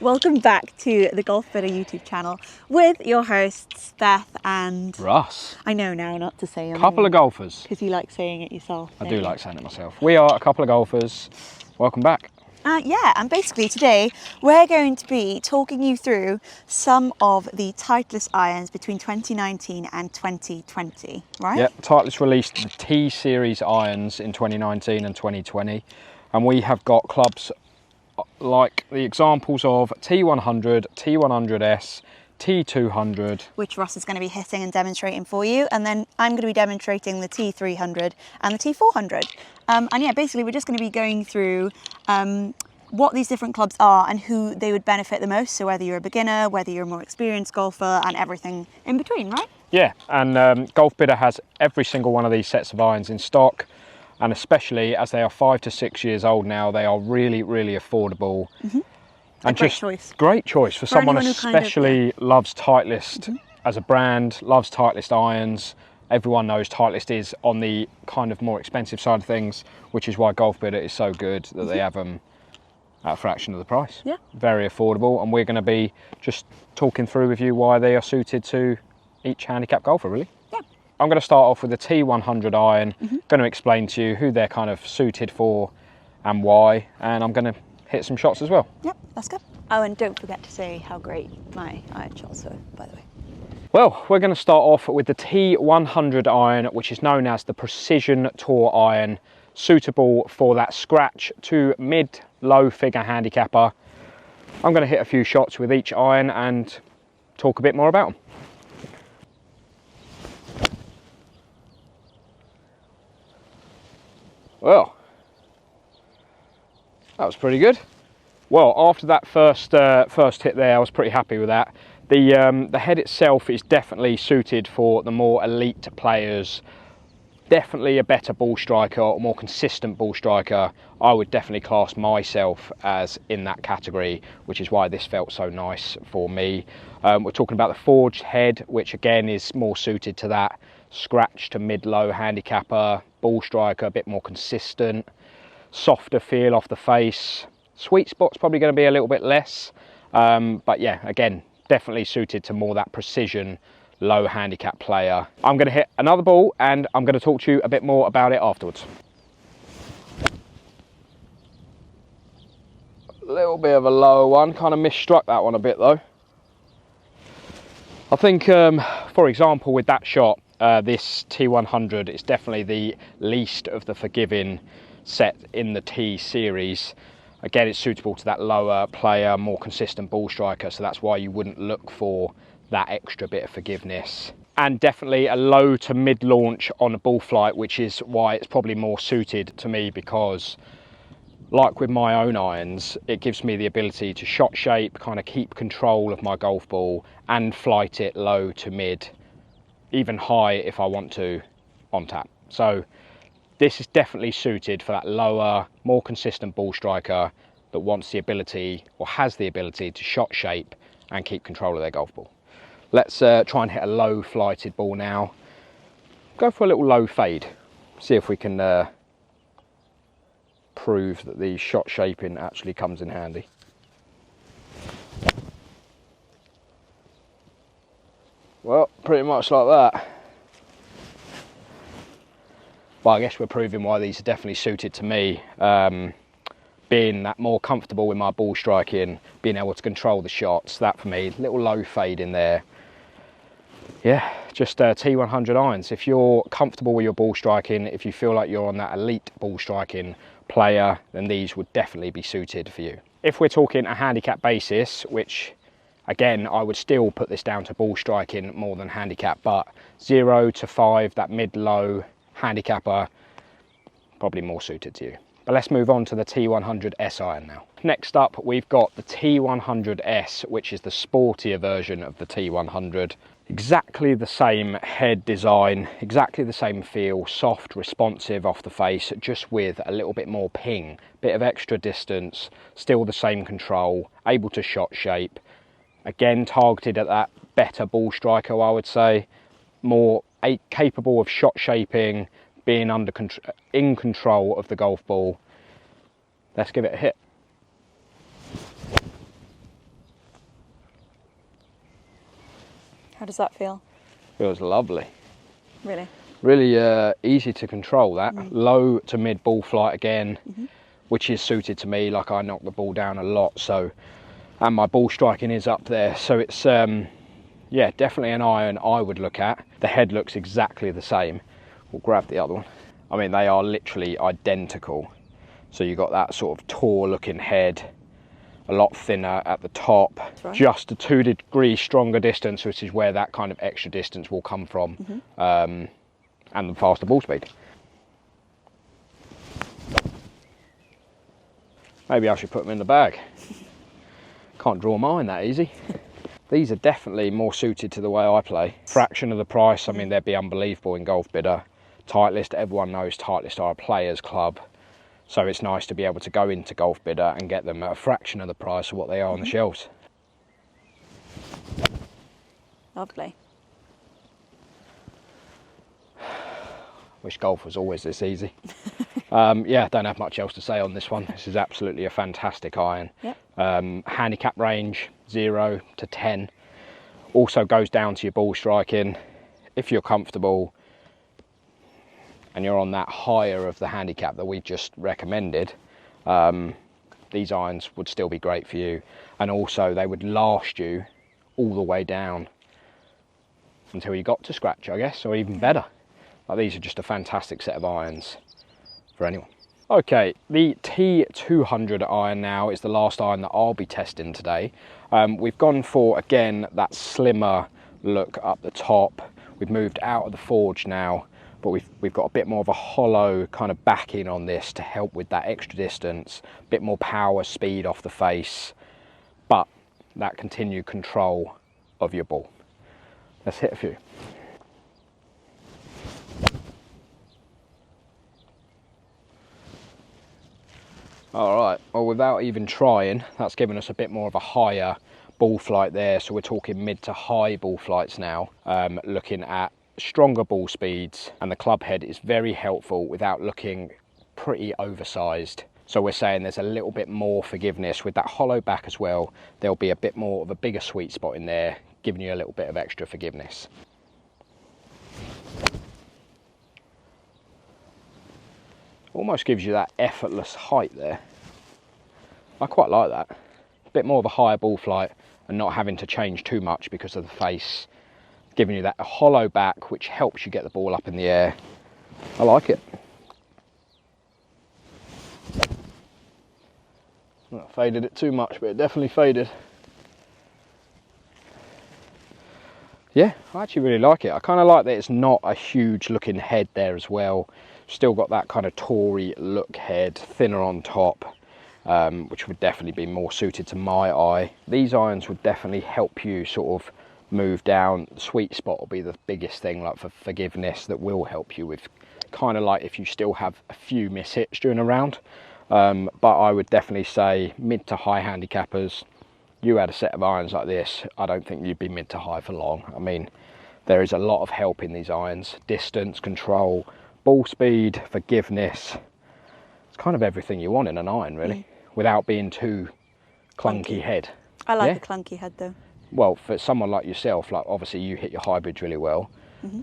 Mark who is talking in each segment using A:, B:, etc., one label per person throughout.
A: Welcome back to the Golfbidder YouTube channel with your hosts Beth and
B: Russ.
A: I know now not to say your
B: Couple
A: name
B: of golfers.
A: because you like saying it yourself.
B: I do like saying it myself. We are a couple of golfers. Welcome back.
A: Yeah, and basically today we're going to be talking you through some of the Titleist irons between 2019 and 2020, right?
B: Yep, Titleist released the T-Series irons in 2019 and 2020, and we have got clubs like the examples of T100, T100S, T200.
A: Which Russ is going to be hitting and demonstrating for you, and then I'm going to be demonstrating the T300 and the T400. And yeah, basically we're just going to be going through what these different clubs are and who they would benefit the most. So whether you're a beginner, whether you're a more experienced golfer, and everything in between, right?
B: Yeah, and Golfbidder has every single one of these sets of irons in stock, and especially as they are 5 to 6 years old now, they are really, really affordable.
A: Mm-hmm.
B: And
A: great
B: just
A: choice.
B: Great choice for someone who especially loves Titleist as a brand, loves Titleist irons. Everyone knows Titleist is on the kind of more expensive side of things, which is why Golfbidder is so good that they have them at a fraction of the price.
A: Yeah.
B: Very affordable, and we're going to be just talking through with you why they are suited to each handicap golfer, really.
A: Yeah.
B: I'm going to start off with the T100 iron, going to explain to you who they're kind of suited for and why, and I'm going to hit some shots as well.
A: Yep, that's good. Oh, and don't forget to say how great my iron shots are, by the way.
B: Well, we're going to start off with the T100 iron, which is known as the Precision Tour iron, suitable for that scratch to mid-low figure handicapper. I'm going to hit a few shots with each iron and talk a bit more about them. Well, that was pretty good. Well, after that first hit there, I was pretty happy with that. The head itself is definitely suited for the more elite players. Definitely a better ball striker, or more consistent ball striker. I would definitely class myself as in that category, which is why this felt so nice for me. We're talking about the forged head, which again is more suited to that scratch to mid-low handicapper, ball striker, a bit more consistent, softer feel off the face. Sweet spot's probably going to be a little bit less, but yeah, again, definitely suited to more that precision, low handicap player. I'm going to hit another ball and I'm going to talk to you a bit more about it afterwards. A little bit of a lower one, kind of misstruck that one a bit though. I think, for example, with that shot, this T100 is definitely the least of the forgiving set in the T-Series. Again, it's suitable to that lower player, more consistent ball striker, so that's why you wouldn't look for that extra bit of forgiveness. And definitely a low to mid launch on a ball flight, which is why it's probably more suited to me, because like with my own irons, it gives me the ability to shot shape, kind of keep control of my golf ball and flight it low to mid, even high if I want to, on tap. So this is definitely suited for that lower, more consistent ball striker that wants the ability, or has the ability, to shot shape and keep control of their golf ball. Let's try and hit a low flighted ball now. Go for a little low fade. See if we can prove that the shot shaping actually comes in handy. Well, pretty much like that. Well, I guess we're proving why these are definitely suited to me. Being that more comfortable with my ball striking, being able to control the shots, that for me, little low fade in there. Yeah, just T100 irons. If you're comfortable with your ball striking, if you feel like you're on that elite ball striking player, then these would definitely be suited for you. If we're talking a handicap basis, which again, I would still put this down to ball striking more than handicap, but 0 to 5, that mid-low handicapper, probably more suited to you. But let's move on to the T100S iron now. Next up, we've got the T100S, which is the sportier version of the T100. Exactly the same head design, exactly the same feel, soft, responsive off the face, just with a little bit more ping, bit of extra distance, still the same control, able to shot shape. Again, targeted at that better ball striker, I would say. More capable of shot shaping, being in control of the golf ball. Let's give it a hit.
A: How does that feel?
B: Feels lovely.
A: Really?
B: Really easy to control that. Low to mid ball flight again, which is suited to me. Like I knock the ball down a lot, so, and my ball striking is up there. So it's, yeah, definitely an iron I would look at. The head looks exactly the same. We'll grab the other one. I mean, they are literally identical. So you've got that sort of tall looking head, a lot thinner at the top, right. Just a 2 degrees stronger distance, which is where that kind of extra distance will come from, and the faster ball speed. Maybe I should put them in the bag. Can't draw mine that easy. These are definitely more suited to the way I play. Fraction of the price, I mean, they'd be unbelievable in Golfbidder. Titleist, everyone knows Titleist are a players club. So it's nice to be able to go into Golfbidder and get them at a fraction of the price of what they are on the shelves.
A: Lovely.
B: Wish golf was always this easy. Yeah, don't have much else to say on this one. This is absolutely a fantastic iron. Yep. Handicap range 0 to 10. Also goes down to your ball striking. If you're comfortable and you're on that higher of the handicap that we just recommended, these irons would still be great for you. And also they would last you all the way down until you got to scratch, I guess, or even better. Like, these are just a fantastic set of irons for anyone. Okay, the T200 iron now is the last iron that I'll be testing today. We've gone for, again, that slimmer look up the top. We've moved out of the forge now, but we've got a bit more of a hollow kind of backing on this to help with that extra distance, a bit more power, speed off the face, but that continued control of your ball. Let's hit a few. All right, well, without even trying, that's given us a bit more of a higher ball flight there. So we're talking mid to high ball flights now, looking at stronger ball speeds, and the club head is very helpful without looking pretty oversized. So we're saying there's a little bit more forgiveness with that hollow back as well. There'll be a bit more of a bigger sweet spot in there, giving you a little bit of extra forgiveness. Almost gives you that effortless height there. I quite like that. A bit more of a higher ball flight and not having to change too much because of the face, giving you that hollow back, which helps you get the ball up in the air. I like it. Not faded it too much, but it definitely faded. Yeah, I actually really like it. I kind of like that it's not a huge looking head there as well. Still got that kind of Tory look head, thinner on top, which would definitely be more suited to my eye. These irons would definitely help you sort of move down. The sweet spot will be the biggest thing, like for forgiveness, that will help you with kind of like if you still have a few miss hits during a round. But I would definitely say mid to high handicappers, you had a set of irons like this, I don't think you'd be mid to high for long. I mean, there is a lot of help in these irons. Distance, control, ball speed, forgiveness. It's kind of everything you want in an iron, really, without being too clunky head.
A: I like a clunky head though.
B: Well, for someone like yourself, like obviously you hit your hybrids really well,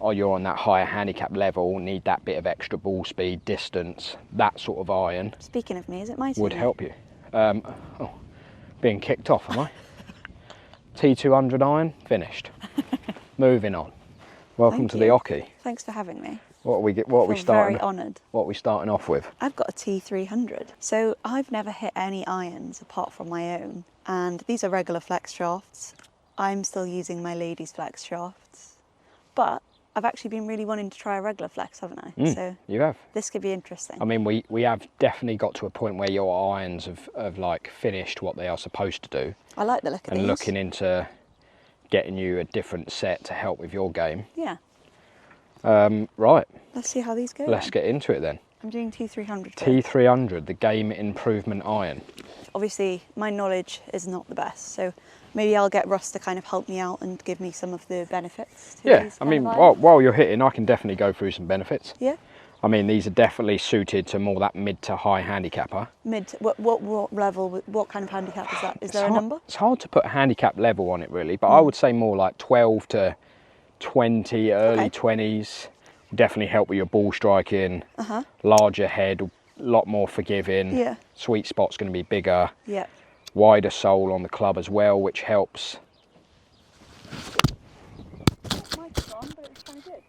B: or you're on that higher handicap level, need that bit of extra ball speed, distance, that sort of iron.
A: Speaking of me, is it my turn?
B: Would help you. Oh, being kicked off, am I? T200 iron, finished. Moving on. Welcome to the Oki.
A: Thanks for having me.
B: What are we starting?
A: Very honoured.
B: What are we starting off with?
A: I've got a T300. So I've never hit any irons apart from my own, and these are regular flex shafts. I'm still using my ladies flex shafts, but I've actually been really wanting to try a regular flex, haven't I? So
B: you have.
A: This could be interesting.
B: I mean, we have definitely got to a point where your irons have like finished what they are supposed to do.
A: I like the look of these.
B: And looking into getting you a different set to help with your game.
A: Yeah.
B: Right.
A: Let's see how these go.
B: Let's get into it then.
A: I'm doing T300.
B: T300, the game improvement iron. Obviously,
A: my knowledge is not the best, so maybe I'll get Russ to kind of help me out and give me some of the benefits.
B: Yeah, I mean, while you're hitting, I can definitely go through some benefits.
A: Yeah.
B: I mean, these are definitely suited to more that mid to high handicapper.
A: What level, what kind of handicap is that? Is there a number?
B: It's hard to put a handicap level on it really, but I would say more like 12 to 20, early 20s. Definitely help with your ball striking. Larger head, a lot more forgiving.
A: Yeah.
B: Sweet spot's going to be bigger.
A: Yeah.
B: Wider sole on the club as well, which helps.
A: Mike's gone, but it's kind of good.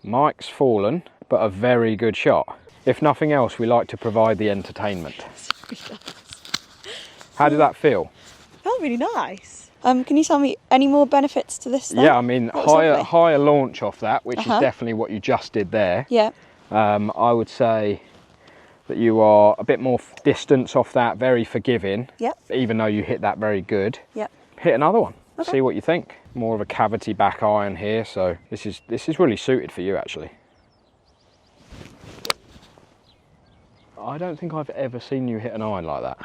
B: Mike's fallen, but a very good shot. If nothing else, we like to provide the entertainment. How did that feel?
A: Felt really nice. Can you tell me any more benefits to this then?
B: Yeah, I mean, higher launch off that, which is definitely what you just did there.
A: Yeah.
B: I would say that you are a bit more distance off that, very forgiving.
A: Yep.
B: Even though you hit that very good.
A: Yep.
B: Hit another one.
A: Okay.
B: See what you think. More of a cavity back iron here, so this is really suited for you actually. I don't think I've ever seen you hit an iron like that.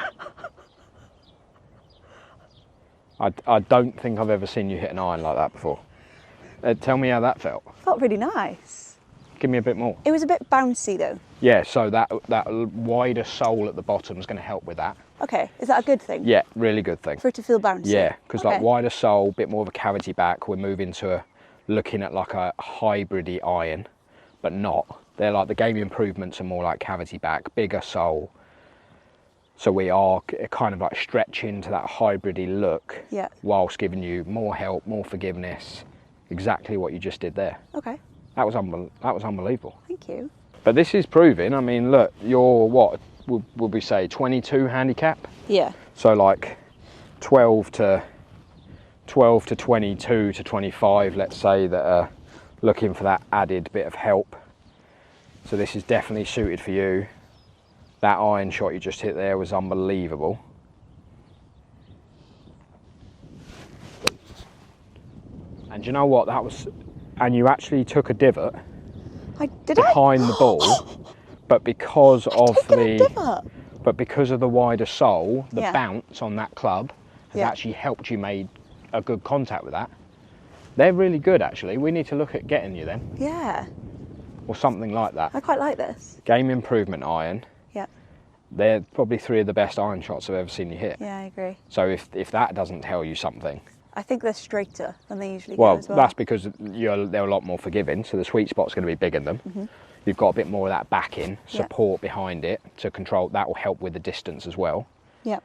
B: I don't think I've ever seen you hit an iron like that before. Tell me how that felt.
A: Felt really nice.
B: Give me a bit more.
A: It was a bit bouncy though.
B: Yeah, so that wider sole at the bottom is going to help with that.
A: Okay, is that a good thing?
B: Yeah, really good thing.
A: For it to feel bouncy?
B: Yeah, because like wider sole, bit more of a cavity back. We're moving to looking at like a hybrid-y iron, but not. They're like the game improvements are more like cavity back, bigger sole. So we are kind of like stretching to that hybrid-y look, whilst giving you more help, more forgiveness. Exactly what you just did there.
A: Okay.
B: That was unbelievable.
A: Thank you.
B: But this is proving. I mean, look, you're what would we say 22 handicap?
A: Yeah.
B: So like 12 to 22 to 25, let's say, that are looking for that added bit of help. So this is definitely suited for you. That iron shot you just hit there was unbelievable. And you know what, that was, and you actually took a divot behind the ball, but because of the wider sole, the bounce on that club has actually helped you made a good contact with that. They're really good actually. We need to look at getting you then.
A: Yeah.
B: Or something like that.
A: I quite like this.
B: Game improvement iron.
A: Yeah.
B: They're probably 3 of the best iron shots I've ever seen you hit.
A: Yeah, I agree.
B: So if that doesn't tell you something.
A: I think they're straighter than they usually go as well.
B: That's because they're a lot more forgiving, so the sweet spot's going to be bigger than them. You've got a bit more of that backing, support behind it to control. That will help with the distance as well. Yeah.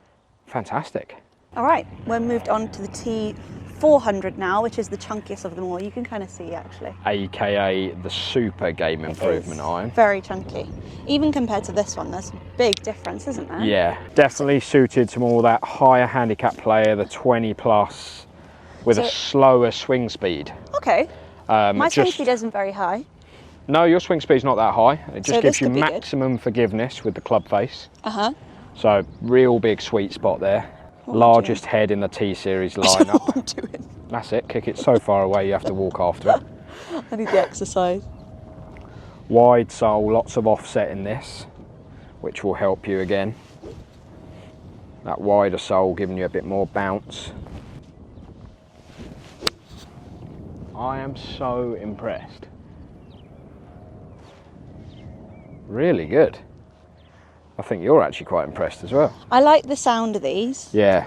B: Fantastic.
A: All right, we're moved on to the T400 now, which is the chunkiest of them all. You can kind of see actually.
B: AKA the super game improvement iron.
A: Very chunky. Even compared to this one, there's a big difference, isn't there?
B: Yeah, definitely suited to more that higher handicap player, the 20 plus, with a slower swing speed.
A: Okay. My swing speed isn't very high.
B: No, your swing speed's not that high. It just gives you maximum forgiveness with the club face. So real big sweet spot there. Largest head in the T-Series lineup.
A: I don't know what I'm doing.
B: That's it. Kick it so far away you have to walk after it.
A: I need the exercise.
B: Wide sole, lots of offset in this, which will help you again. That wider sole giving you a bit more bounce. I am so impressed. Really good. I think you're actually quite impressed as well.
A: I like the sound of these.
B: Yeah.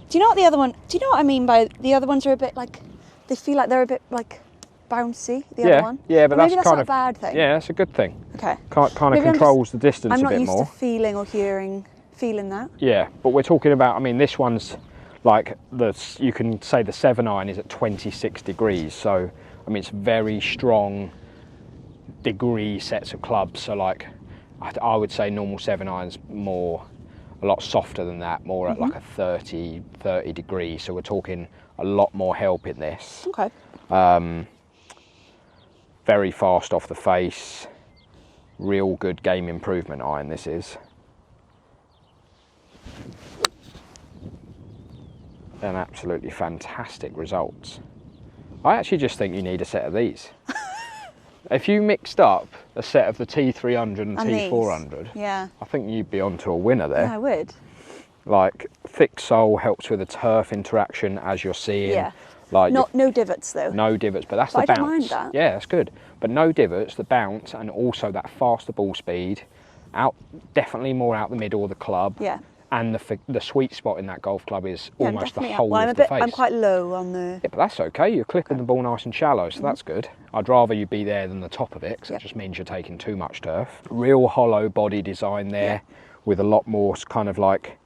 A: Do you know what the other one, do you know what I mean by the other ones are a bit like, they feel like they're a bit like bouncy, the other one?
B: Yeah, but
A: maybe
B: that's
A: not
B: kind
A: a bad thing.
B: Yeah, that's a good thing.
A: Okay.
B: Kind of controls the distance a bit more.
A: I'm not used to feeling or feeling that.
B: Yeah, but we're talking about, I mean, this one's like, you can say the 7-iron is at 26 degrees. So, I mean, it's very strong degree sets of clubs. So like, I would say normal 7-iron's a lot softer than that, more at like a 30 degrees. So we're talking a lot more help in this.
A: Okay.
B: Very fast off the face, real good game improvement iron this is. And absolutely fantastic results. I actually just think you need a set of these. If you mixed up a set of the T300 and T400,
A: yeah,
B: I think you'd be onto a winner there.
A: Yeah, I would.
B: Like, thick sole helps with the turf interaction as you're seeing.
A: Yeah.
B: Like
A: no divots though.
B: No divots, but that's the bounce.
A: I don't mind that.
B: Yeah, that's good. But no divots, the bounce, and also that faster ball speed. Definitely more out the middle of the club.
A: Yeah.
B: And the sweet spot in that golf club is almost the
A: definitely
B: whole
A: well,
B: of the face.
A: I'm quite low on the...
B: Yeah, but that's okay. You're clipping the ball nice and shallow, so that's good. I'd rather you be there than the top of it, because that just means you're taking too much turf. Real hollow body design there, with a lot more kind of like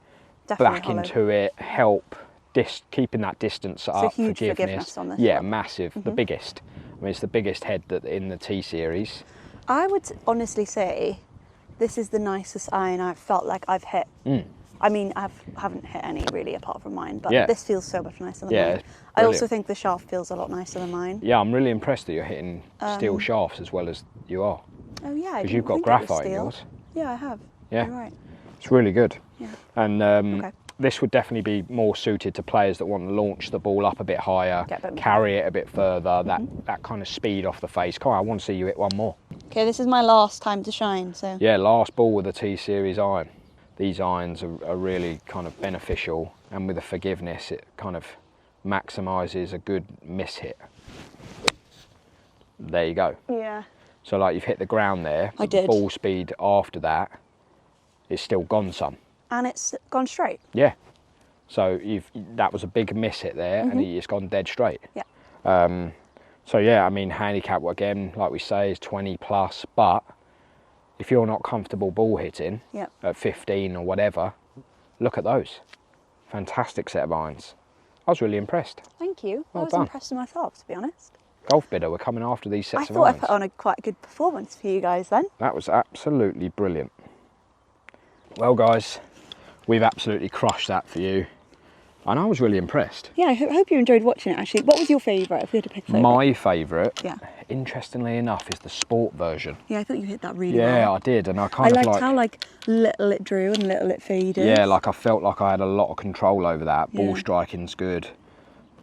A: Definitely
B: black
A: hollow.
B: into it, help keeping that distance up,
A: huge forgiveness on this
B: yeah,
A: one.
B: massive, the biggest. I mean, it's the biggest head in the T-Series.
A: I would honestly say this is the nicest iron I've felt like I've hit. I mean, I haven't hit any really apart from mine, but this feels so much nicer than mine. I also think the shaft feels a lot nicer than mine.
B: Yeah, I'm really impressed that you're hitting steel shafts as well as you are.
A: Oh yeah,
B: because you've got graphite in yours.
A: Yeah, I have.
B: Yeah,
A: you're right.
B: It's really good.
A: Yeah.
B: And this would definitely be more suited to players that want to launch the ball up a bit higher, carry it a bit further, that kind of speed off the face. Come on, I want to see you hit one more.
A: Okay, this is my last time to shine, so...
B: Yeah, last ball with the T-Series iron. These irons are really kind of beneficial, and with the forgiveness, it kind of maximises a good miss hit. There you go.
A: Yeah.
B: So like you've hit the ground there,
A: I did.
B: Ball speed after that is still gone some.
A: And it's gone straight.
B: Yeah. So that was a big miss hit there, and it's gone dead straight.
A: Yeah.
B: So yeah, I mean, handicap again, like we say, is 20 plus, but if you're not comfortable ball hitting at 15 or whatever, look at those. Fantastic set of irons. I was really impressed.
A: Thank you.
B: Well
A: I was
B: done.
A: impressed with myself, to be honest.
B: Golfbidder, we're coming after these sets of
A: I
B: irons.
A: thought I put on quite a good performance for you guys then.
B: That was absolutely brilliant. Well guys, we've absolutely crushed that for you. And I was really impressed.
A: Yeah, I hope you enjoyed watching it actually. What was your favourite, if we had to pick a favourite?
B: My favourite, interestingly enough, is the sport version.
A: Yeah, I thought you hit that really well.
B: Yeah, I did, and I kind of
A: liked how little it drew and little it faded.
B: Yeah, like I felt like I had a lot of control over that. Ball striking's good.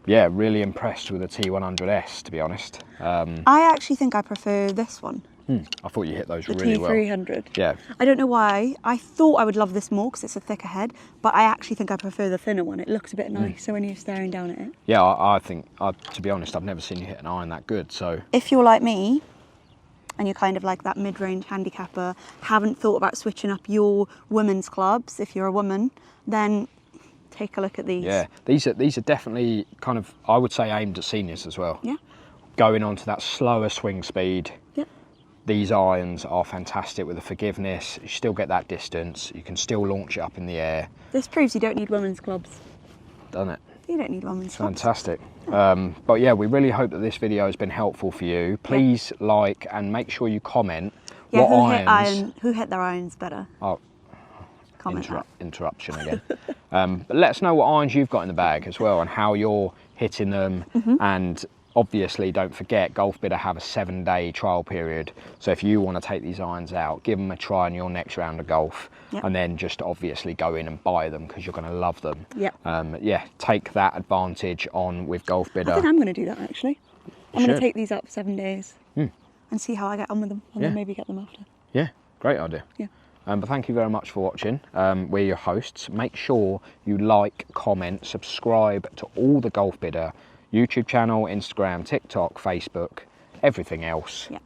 B: Yeah, really impressed with the T100S, to be honest.
A: I actually think I prefer this one.
B: I thought you hit those really well.
A: The T300.
B: Yeah.
A: I don't know why. I thought I would love this more because it's a thicker head, but I actually think I prefer the thinner one. It looks a bit nicer when you're staring down at it.
B: Yeah, I think, to be honest, I've never seen you hit an iron that good, so...
A: If you're like me, and you're kind of like that mid-range handicapper, haven't thought about switching up your women's clubs, if you're a woman, then take a look at these.
B: Yeah, these are definitely kind of, I would say, aimed at seniors as well.
A: Yeah.
B: Going on to that slower swing speed.
A: Yeah.
B: These irons are fantastic with the forgiveness. You still get that distance. You can still launch it up in the air.
A: This proves you don't need women's clubs.
B: Doesn't it?
A: You don't need women's clubs.
B: Fantastic. But yeah, we really hope that this video has been helpful for you. Please like and make sure you comment what irons...
A: Who hit their irons better?
B: Oh,
A: Comment
B: interruption again. But let us know what irons you've got in the bag as well and how you're hitting them. And obviously, don't forget, Golfbidder have a 7-day trial period. So if you want to take these irons out, give them a try in your next round of golf, and then just obviously go in and buy them because you're going to love them. Yeah, take that advantage on with Golfbidder.
A: I think I'm going to do that actually. I'm going to take these out for 7 days and see how I get on with them, and then maybe get them after.
B: Yeah, great idea.
A: Yeah.
B: But thank you very much for watching. We're your hosts. Make sure you like, comment, subscribe to all the Golfbidder YouTube channel, Instagram, TikTok, Facebook, everything else.
A: Yeah.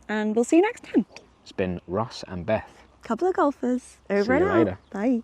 A: And we'll see you next time.
B: It's been Russ and Beth.
A: Couple of golfers. Over and out.
B: See you later.
A: Bye.